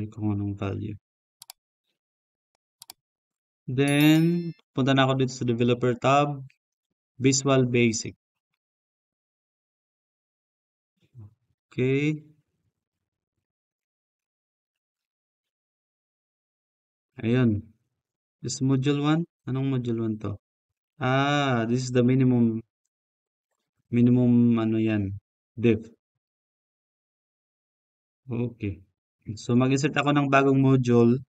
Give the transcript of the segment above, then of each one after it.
kung anong value. Then, punta na ako dito sa developer tab, Visual Basic. Okay. Ayun. Is module 1? Anong module 1 to? This is the minimum ano yan, div. Okay. So, mag-insert ako ng bagong module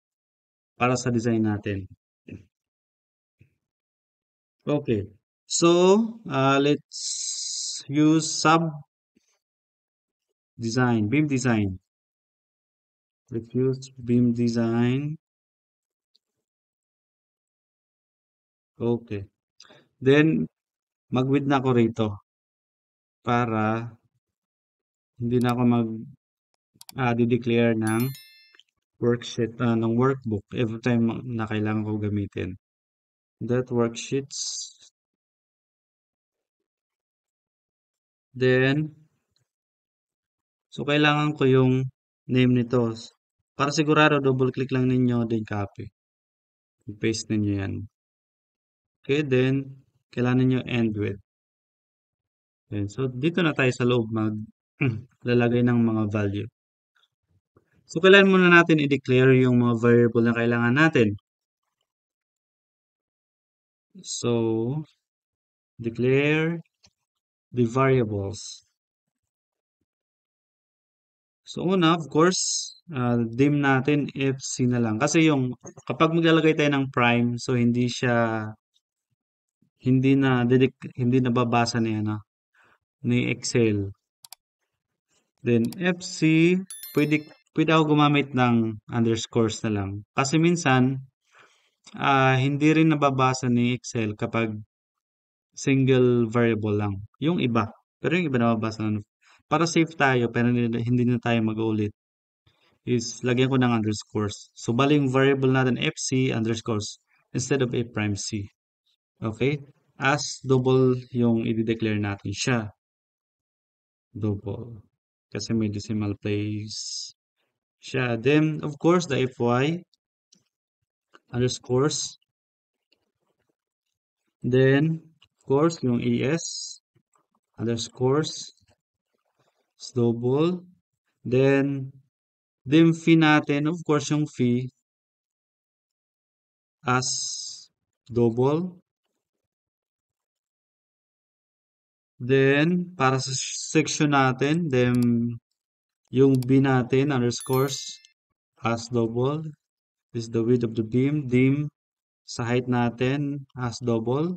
para sa design natin. Okay. So, let's use sub design, beam design. Let's use beam design. Okay. Then, mag-with na ako rito para hindi na ako di-declare ng worksheet, ng workbook every time na kailangan ko gamitin. That worksheets. Then, so kailangan ko yung name nito. Para sigurado, double click lang ninyo, then copy. Paste ninyo yan. Okay, then, kailangan ninyo end with. Then, so, dito na tayo sa loob lalagay ng mga value. So, kailangan muna natin i-declare yung mga variable na kailangan natin. So, declare the variables. So, una, of course, dim natin FC na lang. Kasi kapag maglalagay tayo ng prime, so hindi nababasa ni Excel. Then, FC, pwede ako gumamit ng underscores na lang. Kasi minsan, hindi rin nababasa ni Excel kapag single variable lang. Yung iba. Pero yung iba nababasa na. Para safe tayo, pero hindi na tayo mag-ulit, is lagyan ko ng underscores. So, bali yung variable natin FC underscores instead of A prime C. Okay? As double yung i-declare natin siya. Double. Kasi may decimal place siya. Then, of course, the FY underscores. Then, of course, yung ES underscores is double. Then, fee natin, of course, yung fee as double. Then, para sa section natin, yung B natin, underscores, as double, is the width of the beam. Dim, sa height natin, as double.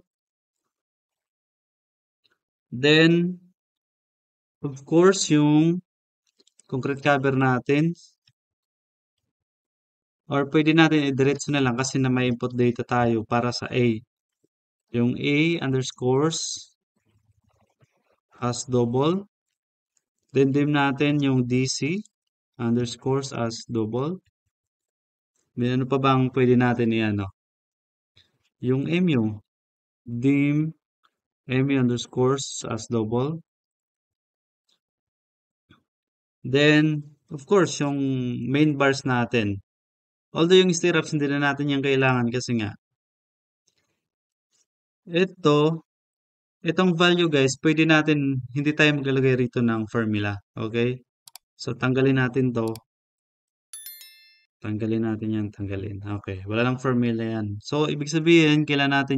Then, of course, yung concrete cover natin, or pwede natin i-diretso na lang kasi na may input data tayo para sa A. Yung A underscores, as double. Then, dim natin yung DC, underscores as double. Then, ano pa bang pwede natin i-ano? Yung MU, dim MU underscores as double. Then, of course, yung main bars natin. Although yung stirrups, hindi na natin yung kailangan kasi nga, itong value guys, pwede natin, hindi tayo maglalagay rito ng formula. Okay? So, tanggalin natin to. Tanggalin natin yan, tanggalin. Okay, wala lang formula yan. So, ibig sabihin, kailangan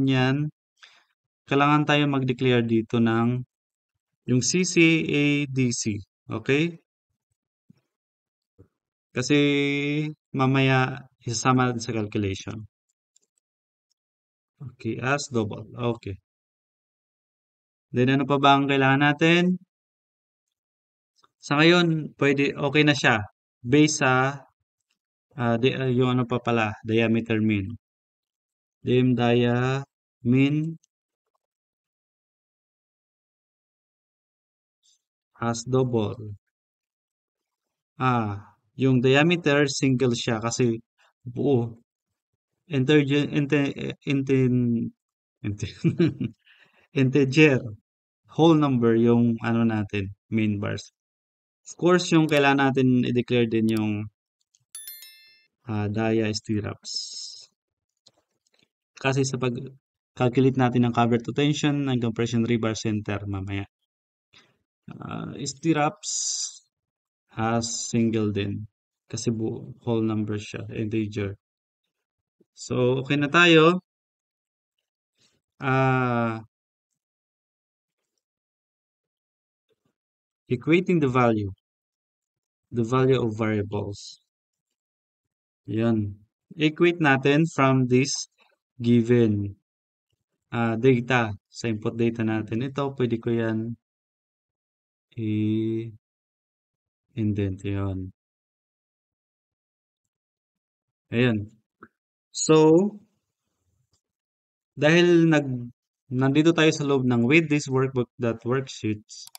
tayo mag-declare dito ng yung CCADC. Okay? Kasi mamaya isasama natin sa calculation. Okay, as double. Okay. Then ano pa ba ang kailangan natin? Sa ngayon, okay na siya. Based sa, yung ano pa pala, diameter mean. Dia mean as double. Yung diameter, single siya kasi buo. Integer, integer, whole number yung ano natin, main bars. Of course, yung kailangan natin i-declare din yung dia stirrups. Kasi sa pag-calculate natin ng cover to tension ng compression rebar center mamaya. Stirrups has single din. Kasi whole number siya, integer. So, okay na tayo. Equating the value of variables. Yan. Equate natin from this given data. Sa input data natin. Ito, pwede ko yan i-indent yun. Ayan. So, dahil nandito tayo sa loob ng with this workbook.worksheets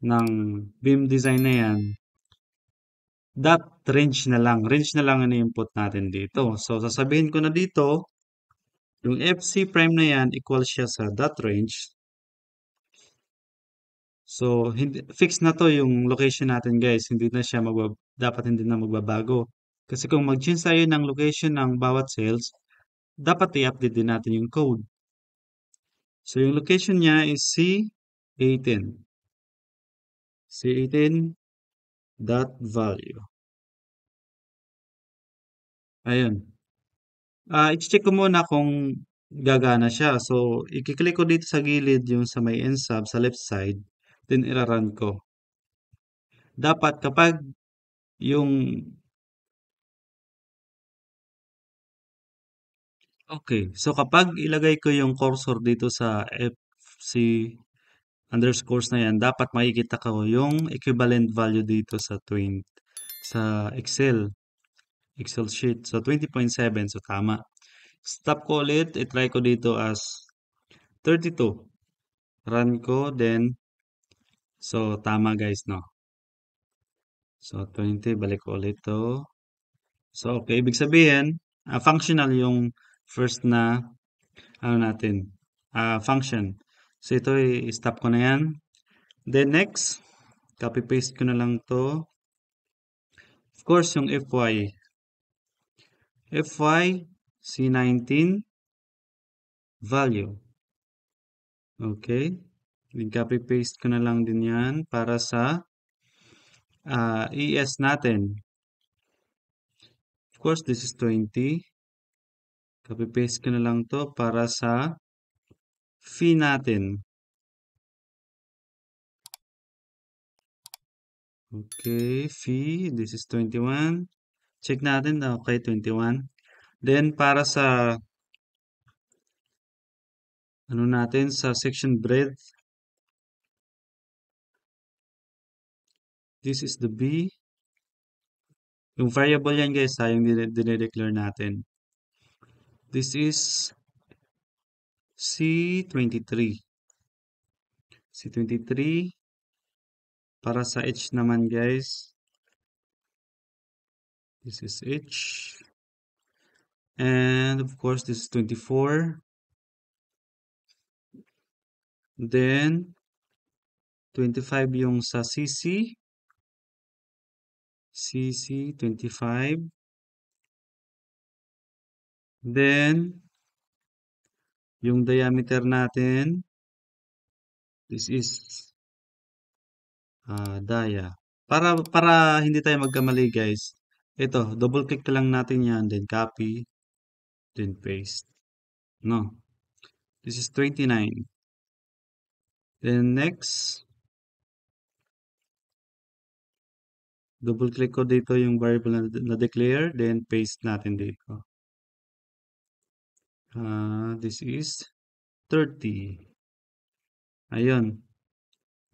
ng beam design na yan, range na lang. Range na lang ang input natin dito. So, sasabihin ko na dito, yung FC prime na yan, equal siya sa range. So, fix na to yung location natin guys. Hindi na siya dapat hindi na magbabago. Kasi kung mag-change tayo ng location ng bawat cells, dapat i-update din natin yung code. So, yung location niya is C18. C18 dot value. Ayun. I-check ko muna kung gagana siya. So, i-click ko dito sa gilid yung sa may nsub sa left side. Then, ira-run ko. Dapat kapag yung okay. So, kapag ilagay ko yung cursor dito sa FC underscores na yan, dapat makikita ko yung equivalent value dito sa sa Excel sheet. So, 20.7. So, tama. Stop ko ulit. I-try ko dito as 32. Run ko. Then, so, tama guys, no? So, 20. Balik ko ulit to. So, okay. Ibig sabihin, functional yung first na, function. So, ito, i-stop ko na yan. Then, next, copy-paste ko na lang to. Of course, yung FY. FY, C19, value. Okay. Then, copy-paste ko na lang din yan para sa ES natin. Of course, this is 20. Copy-paste ko na lang to para sa fee natin. Okay, fee, this is 21. Check natin, okay, 21. Then, para sa, natin, sa section breadth, this is the B. Yung variable yan, guys, yung dinedeclare natin. This is C23. C23. Para sa H naman, guys. This is H. And, of course, this is 24. Then, 25 yung sa CC. CC 25. Then, yung diameter natin, this is dia. Para hindi tayo magkamali guys, ito, double click lang natin yan, then copy, then paste. No. This is 29. Then next, double click ko dito yung variable na declare, then paste natin dito. This is 30. Ayun.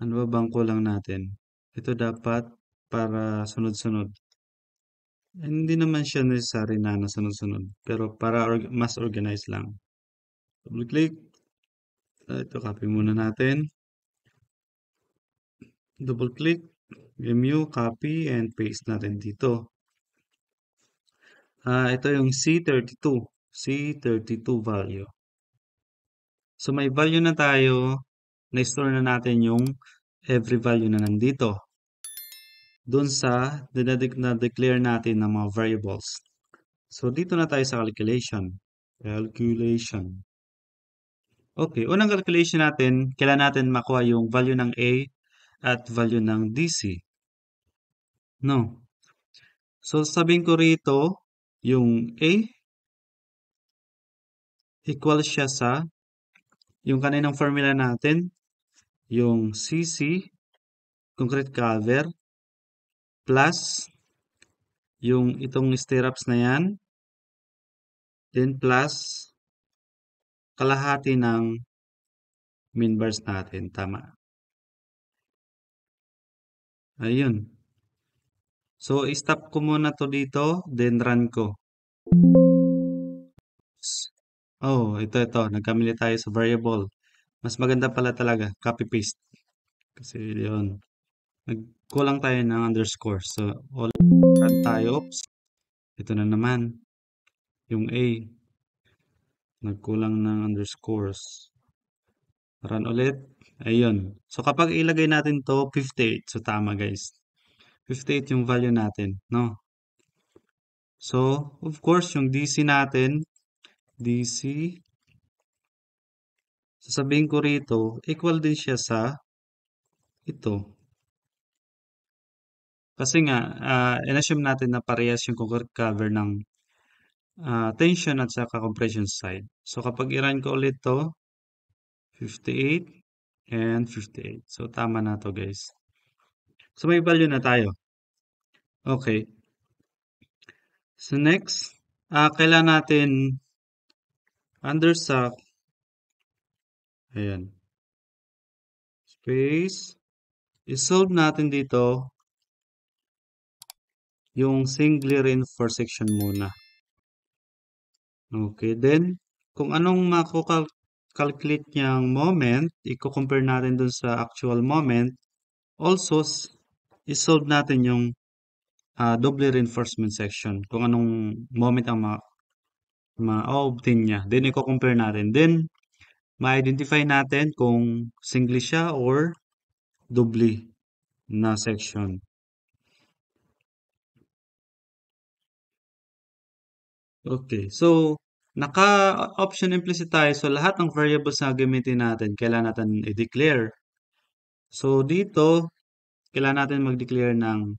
Ano ba bang kulang natin? Ito dapat para sunod-sunod. Hindi naman siya necessary na nasunod-sunod. Pero para mas organized lang. Double click. Ito, copy muna natin. Double click. Mu, copy, and paste natin dito. Ito yung C32. C32 value. So, may value na tayo. Na-store na natin yung every value na nandito. dun sa na-declare natin ng mga variables. So, dito na tayo sa calculation. Calculation. Okay, unang calculation natin, kailangan natin makuha yung value ng A at value ng DC. No? So, sabihin ko rito, yung A equal siya sa yung kaninang formula natin, yung CC, concrete cover, plus yung itong stirrups na yan, then plus kalahati ng min bars natin. Tama. Ayun. So, stop ko muna to dito, then run ko. Oh, ito. Nagkamali tayo sa variable. Mas maganda pala talaga, copy-paste. Kasi yun, nagkulang tayo ng underscore. So, all run tayo. Oops. Ito na naman, yung A. Nagkulang ng underscores. Run ulit. Ayun. So, kapag ilagay natin to 58. So, tama guys. 58 yung value natin, no? So, of course, yung DC natin, DC, sasabihin ko rito, equal din siya sa ito. Kasi nga, in-assume natin na parehas yung concrete cover ng tension at saka compression side. So, kapag i-run ko ulit to, 58 and 58. So, tama na to guys. So, may value na tayo. Okay. So, next, kailangan natin underside, ayan, space, isolve natin dito yung singly reinforced section muna. Okay, then, kung anong calculate niyang moment, i-compare natin dun sa actual moment. Also, isolve natin yung double reinforcement section. Kung anong moment ang ma-obtain niya. Then, i-compare natin. Then, ma-identify natin kung singly siya or doubly na section. Okay, so naka-option implicit tayo. So lahat ng variables na gamitin natin, kailangan natin i-declare. So dito, kailangan natin mag-declare ng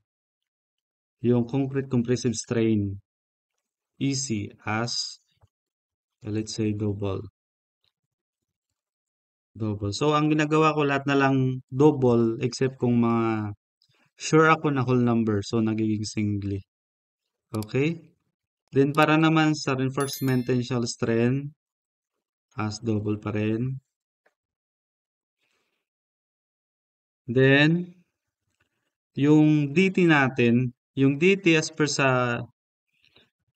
yung concrete compressive strain EC as, let's say, double. So ang ginagawa ko lahat na lang double except kung mga sure ako na whole number. So nagiging singly. Okay? Then para naman sa reinforcement tensile strength as double pa rin. Then yung DT natin, yung DT as per sa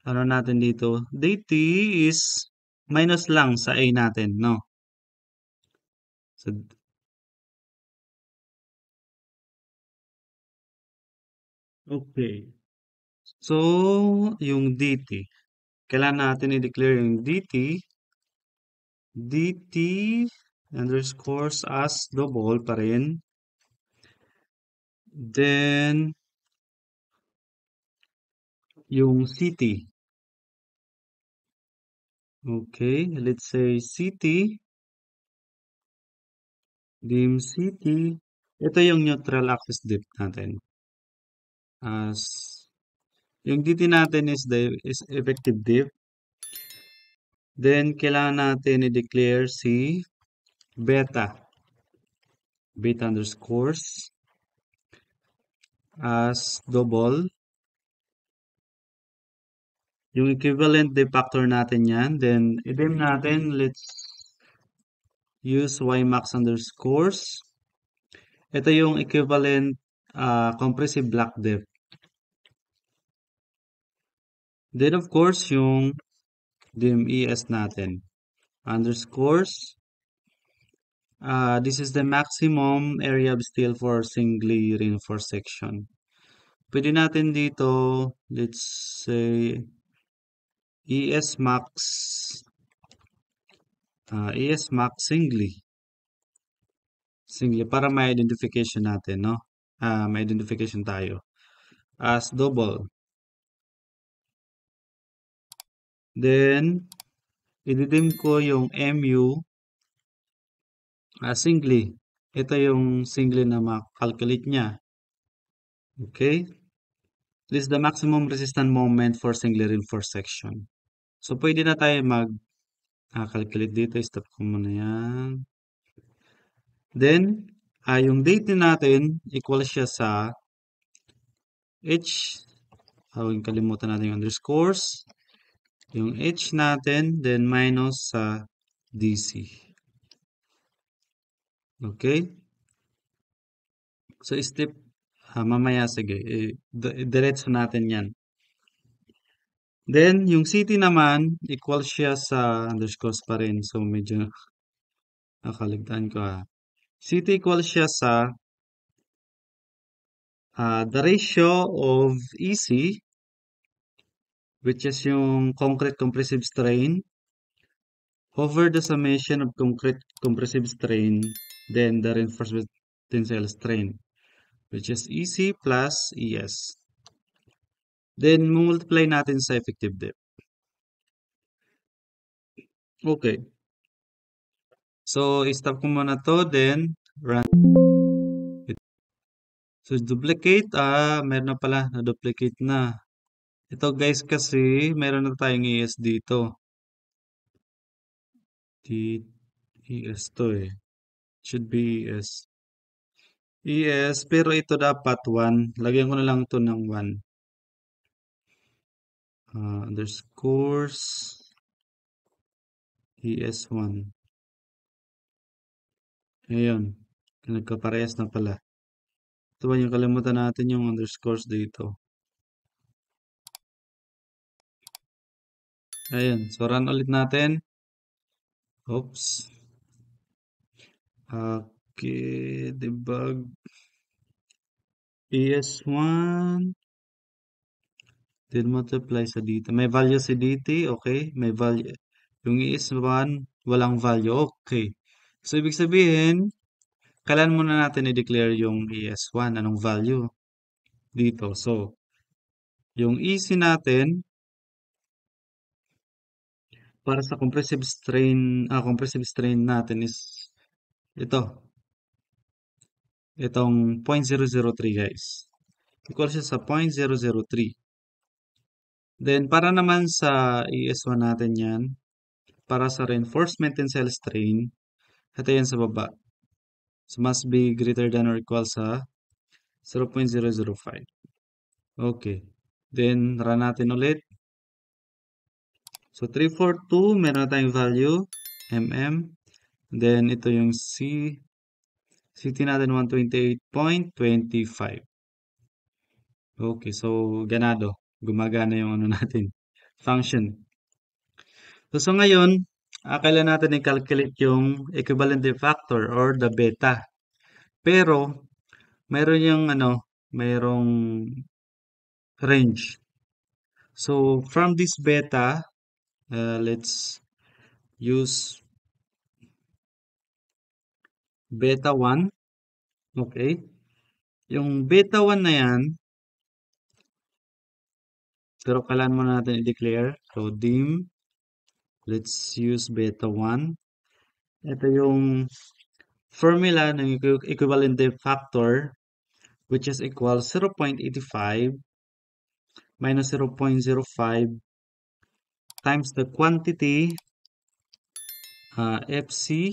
ano natin dito, DT is minus lang sa A natin, no? So, okay. So, yung DT, kailangan natin i-declare yung DT underscores as double pa rin. Then, yung CT. Okay, let's say CT, dim CT. Ito yung neutral axis depth natin. As yung DT natin is effective depth. Then, kailangan natin i-declare si beta underscores as double. Yung equivalent depth factor natin yan. Then, i-dim natin, let's use ymax underscores. Ito yung equivalent compressive block depth. Then, of course, yung dim ES natin. Underscores. This is the maximum area of steel for singly reinforced section. Pwede natin dito, let's say, ES max singly para may identification natin, no? May identification tayo. as double. Then, ididim ko yung MU as singly. Ito yung singly na calculate niya. Okay? This is the maximum resistant moment for singly reinforced section. So, pwede na tayo calculate dito. Stop ko muna yan. Then, yung date natin, equal siya sa H. Yung kalimutan natin yung underscores. Yung H natin, then minus sa DC. Okay? So, step, mamaya, sige, diretso natin yan. Then, yung city naman, equal siya sa underscores pa rin. So, medyo nakaligtaan ko City equal siya sa the ratio of EC, which is yung concrete compressive strain, over the summation of concrete compressive strain, then the reinforcement tensile strain, which is EC plus ES. Then, multiply natin sa effective depth. Okay. So, stop ko muna to, then run. So, duplicate, meron na pala, na-duplicate na. Ito guys kasi, meron na tayong ES dito. ES to eh. Should be ES. ES, pero ito dapat 1. Lagyan ko na lang to ng 1. Underscores ES1. Ayun. Nagkaparehas na pala. Ito ba yung kalimutan natin yung underscores dito. Ayun. So, run ulit natin. Oops. Okay. Debug. ES1. Then multiply sa dito. May value si DT. Okay. May value. Yung ES1, walang value. Okay. So, ibig sabihin, kailan muna natin i-declare yung ES1? Anong value? Dito. So, yung EC natin, para sa compressive strain natin is ito. Itong 0.003 guys. Equal siya sa 0.003. Then, para naman sa ES1 natin yan, para sa reinforcement tensile strain, ito yan sa baba. So, must be greater than or equal sa 0.005. Okay. Then, run natin ulit. So, 342, meron na tayong value, mm. Then, ito yung CT natin 128.25. Okay, so ganado. Gumagana yung ano natin, function. So ngayon, kailan natin i-calculate yung equivalent factor or the beta. Pero, mayroon yung mayroong range. So, from this beta, let's use beta 1. Okay. Yung beta 1 na yan, pero kailan mo natin i-declare. So, dim, let's use beta 1. Ito yung formula ng equivalent factor, which is equal 0.85 minus 0.05 times the quantity FC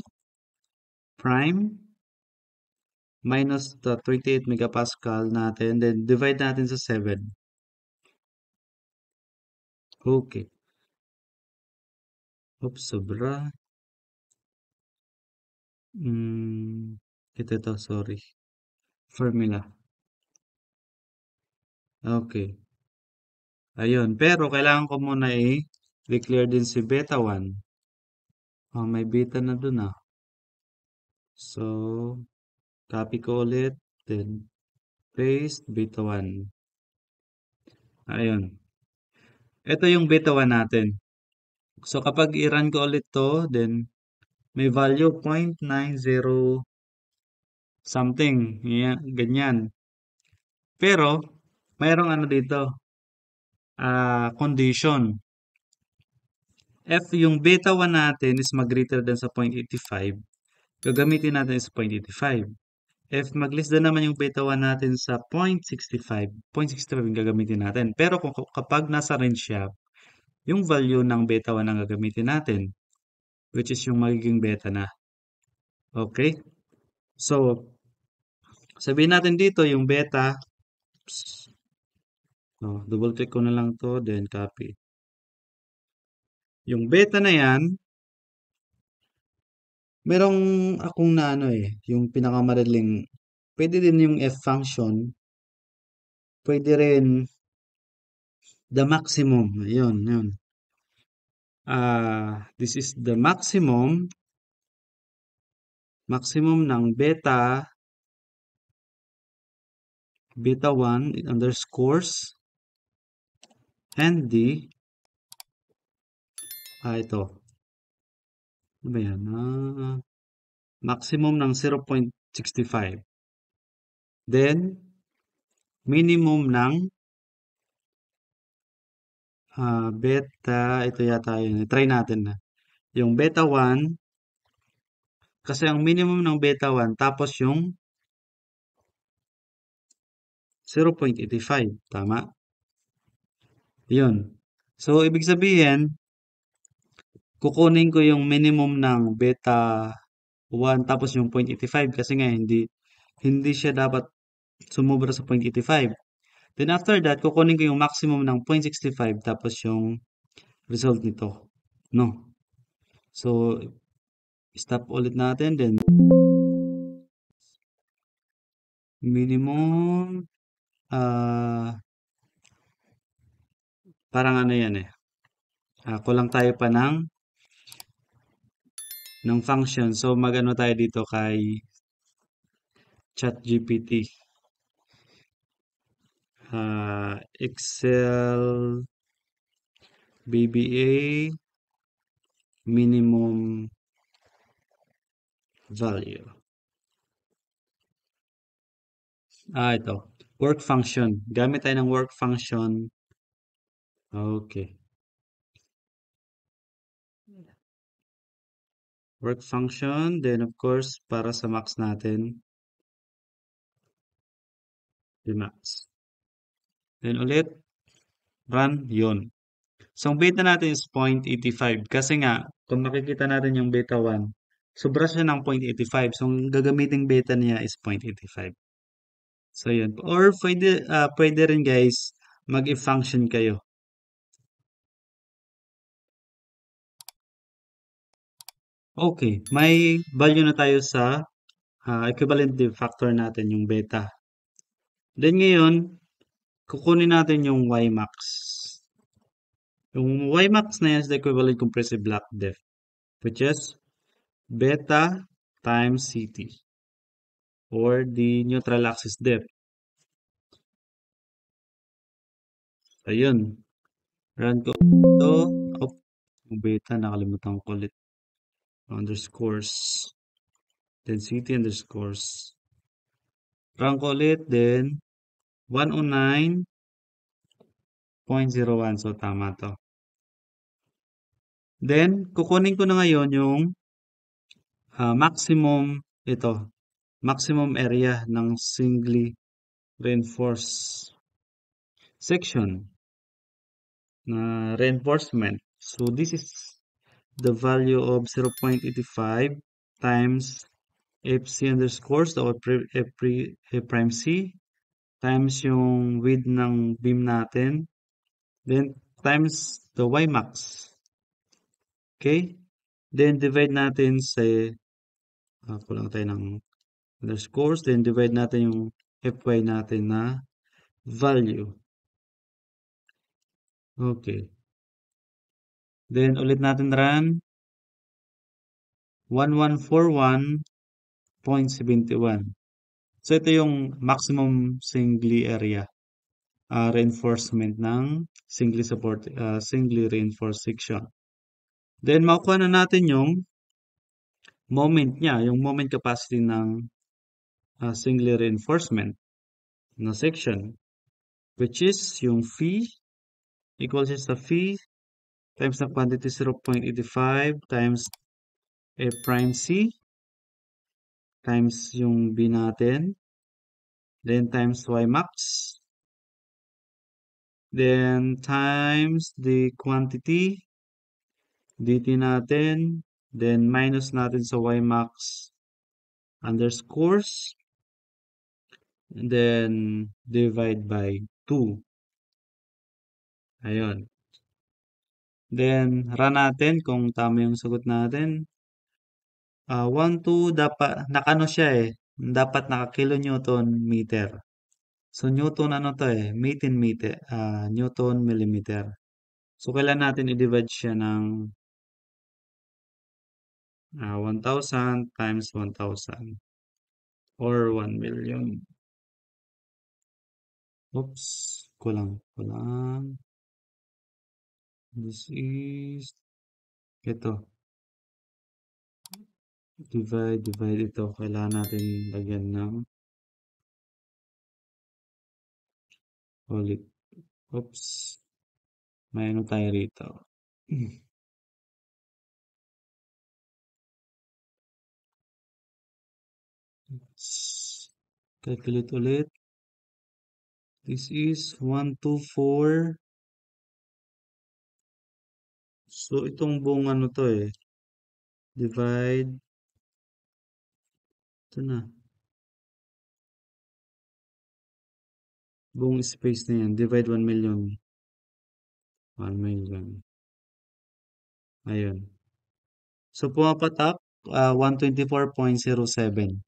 prime minus the 28 megapascal natin, then divide natin sa 7. Okay. Oops, sobra. Ito, sorry. Formula. Okay. Ayun. Pero, kailangan ko muna i-declare din si beta 1. May beta na dun So, copy ko ulit. Then, paste beta 1. Ayun. Ito yung beta 1 natin. So, kapag i-run ko ulit to, then, may value 0.90 something. Yan, ganyan. Pero, mayroong ano dito, condition. If yung beta 1 natin is mag-greater than sa 0.85, gagamitin natin is 0.85. If mag-less than naman yung beta 1 natin sa 0.65, 0.65 yung gagamitin natin. Pero kung kapag nasa range siya, yung value ng beta 1 ang gagamitin natin, which is yung magiging beta na. Okay? So, sabihin natin dito yung beta, double click ko na lang to, then copy. Yung beta na yan, merong akong na ano yung pinakamadaling, pwede din yung F function, pwede rin the maximum, yun. This is the maximum ng beta 1 underscores and the, ito, ano ba yan, maximum ng 0.65, then minimum ng beta, ito yata yun, try natin na, yung beta 1, kasi ang minimum ng beta 1, tapos yung 0.85, tama? Yun. So, ibig sabihin, kukunin ko yung minimum ng beta 1 tapos yung 0.85 kasi nga hindi siya dapat sumobra sa 0.85. Then after that, kukunin ko yung maximum ng 0.65 tapos yung result nito. No. So, stop ulit natin. Then, minimum, parang ano yan kulang tayo pa ng function. So, magano tayo dito kay ChatGPT. Excel BBA minimum value. Ito. Work function. Gamit tayo ng work function. Okay. Work function. Then, of course, para sa max natin, the max. Then, ulit, run, yun. So, ang beta natin is 0.85. Kasi nga, kung makikita natin yung beta 1, sobra siya ng 0.85. So, ang gagamiting beta niya is 0.85. So, yun. Or, pwede rin guys, mag-if function kayo. Okay, may value na tayo sa equivalent factor natin, yung beta. Then ngayon, kukunin natin yung Ymax. Yung Ymax na yan is the equivalent compressive block depth, which is beta times CT, or the neutral axis depth. Ayun. Run ko ito. Oh, yung beta, nakalimutan ko ulit. Underscores. Then CT underscores. Run ko ulit. Then 109.01. So, tama to. Then, kukunin ko na ngayon yung maximum area ng singly reinforced section na reinforcement. So, this is the value of 0.85 times FC underscores or F prime C times yung width ng beam natin, then times the Ymax. Okay? Then divide natin sa kulang tayo ng underscores, then divide natin yung Fy natin na value. Okay. Then ulit natin run 1141.71. So ito yung maximum singly area reinforcement ng singly reinforced section. Then makukuha na natin yung moment niya, yung moment capacity ng singly reinforcement na section. which is yung fee equals is the fee times the quantity 0.85 times A prime C times yung B natin, then times Y max, then times the quantity dt natin, then minus natin sa Y max underscores, and then divide by 2. Ayun. Then, run natin kung tama yung sagot natin. 1, 2, dapat, nakano siya eh. Dapat naka-kilonewton meter. So, Newton ano to eh, meter, Newton millimeter. So, kailan natin i-divide siya ng 1,000 times 1,000 or 1,000,000. Oops, kulang. This is, ito, divide ito. Kailangan natin lagyan ng ulit. Oops, may ano tayo rito. Calculate ulit. This is 124. So, itong buong ano to eh. Divide. Ito na. Buong space na yan. Divide 1,000,000. 1,000,000. Ayun. So, pumapatak. 124.07.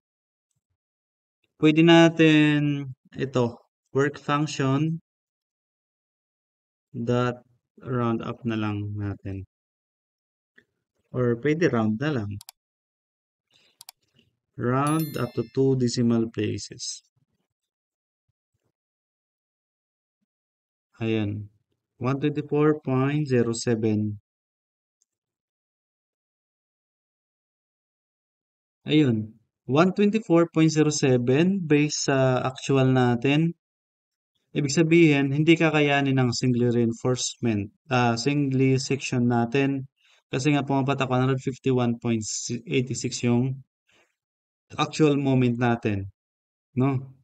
Pwede natin ito. Work function dot round up na lang natin. Or pwede round na lang. Round up to 2 decimal places. Ayan. 124.07. Ayun. 124.07 based sa actual natin. Ibig sabihin, hindi kakayanin ng singly reinforcement, singly section natin. Kasi nga pumapatak 151.86 yung actual moment natin. No?